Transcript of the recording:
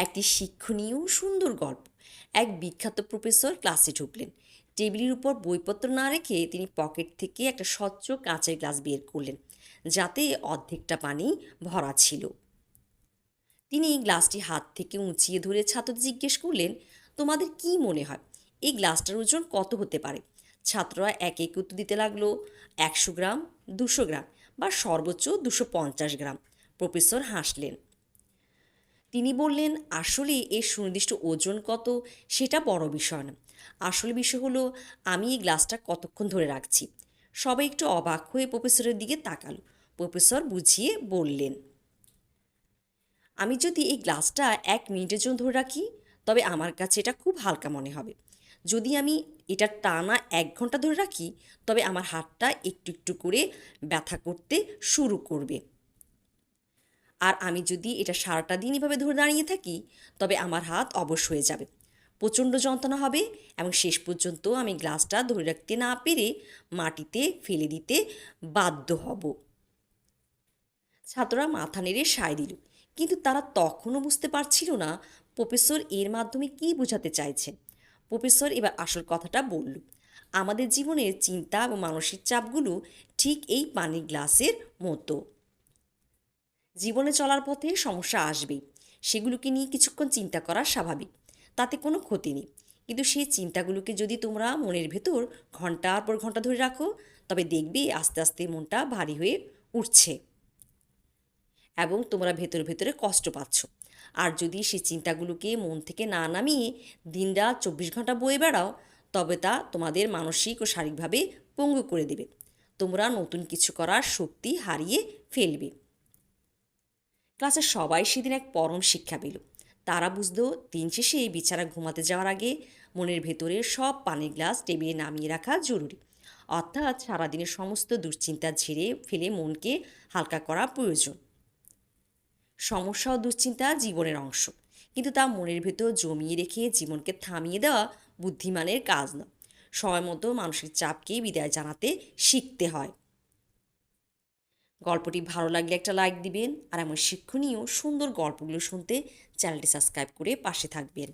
একটি শিক্ষণীয় সুন্দর গল্প। এক বিখ্যাত প্রফেসর ক্লাসে ঢুকলেন। টেবিলের উপর বইপত্র না রেখে তিনি পকেট থেকে একটা স্বচ্ছ কাঁচের গ্লাস বের করলেন, যাতে অর্ধেকটা পানি ভরা ছিল। তিনি গ্লাসটি হাত থেকে উঁচিয়ে ধরে ছাত্রদের জিজ্ঞেস করলেন, তোমাদের কি মনে হয় এই গ্লাসটার ওজন কত হতে পারে? ছাত্ররা এক এক উত্তর দিতে লাগলো, 100 গ্রাম, 200 গ্রাম বা সর্বোচ্চ 250 গ্রাম। প্রফেসর হাসলেন। তিনি বললেন, আসলে এর সুনির্দিষ্ট ওজন কত সেটা বড় বিষয় না। আসল বিষয় হলো আমি এই গ্লাসটা কতক্ষণ ধরে রাখছি। সবাই একটু অবাক হয়ে প্রফেসরের দিকে তাকালো। প্রফেসর বুঝিয়ে বললেন, আমি যদি এই গ্লাসটা 1 মিনিটের জন্য ধরে রাখি, তবে আমার কাছে এটা খুব হালকা মনে হবে। যদি আমি এটা টানা 1 ঘন্টা ধরে রাখি, তবে আমার হাতটা একটু একটু করে ব্যথা করতে শুরু করবে। আর আমি যদি এটা সারাটা দিন এভাবে ধরে দাঁড়িয়ে থাকি, তবে আমার হাত অবশ হয়ে যাবে, প্রচণ্ড যন্ত্রণা হবে এবং শেষ পর্যন্ত আমি গ্লাসটা ধরে রাখতে না পেরে মাটিতে ফেলে দিতে বাধ্য হব। ছাত্ররা মাথা নেড়ে সায় দিল, কিন্তু তারা তখনও বুঝতে পারছিল না প্রফেসর এর মাধ্যমে কী বোঝাতে চাইছেন। প্রফেসর এবার আসল কথাটা বলল, আমাদের জীবনের চিন্তা এবং মানসিক চাপগুলো ঠিক এই পানির গ্লাসের মতো। জীবনে চলার পথে সমস্যা আসবেই, সেগুলোকে নিয়ে কিছুক্ষণ চিন্তা করা স্বাভাবিক, তাতে কোনো ক্ষতি নেই। কিন্তু সেই চিন্তাগুলোকে যদি তোমরা মনের ভেতর ঘন্টার পর ঘন্টা ধরে রাখো, তবে দেখবে আস্তে আস্তে মনটা ভারী হয়ে উঠছে এবং তোমরা ভেতরে ভেতরে কষ্ট পাচ্ছ। আর যদি সেই চিন্তাগুলোকে মন থেকে না নামিয়ে দিনরাত 24 ঘন্টা বয়ে বেড়াও, তবে তা তোমাদের মানসিক ও শারীরিকভাবে পঙ্গু করে দেবে। তোমরা নতুন কিছু করার শক্তি হারিয়ে ফেলবে। ক্লাসের সবাই সেদিন এক পরম শিক্ষা পেল। তারা বুঝলো দিন শেষে বিছানা ঘুমাতে যাওয়ার আগে মনের ভেতরের সব পানির গ্লাস টেবিলে নামিয়ে রাখা জরুরি। অর্থাৎ সারাদিনের সমস্ত দুশ্চিন্তা ঝেড়ে ফেলে মনকে হালকা করা প্রয়োজন। সমস্যা ও দুশ্চিন্তা জীবনের অংশ, কিন্তু তা মনের ভেতর জমিয়ে রেখে জীবনকে থামিয়ে দেওয়া বুদ্ধিমানের কাজ নয়। সময় মতো মানসিক চাপকে বিদায় জানাতে শিখতে হয়। গল্পটি ভালো লাগলে একটা লাইক দিবেন, আর এমন শিক্ষণীয় সুন্দর গল্পগুলো শুনতে চ্যানেলটি সাবস্ক্রাইব করে পাশে থাকবেন।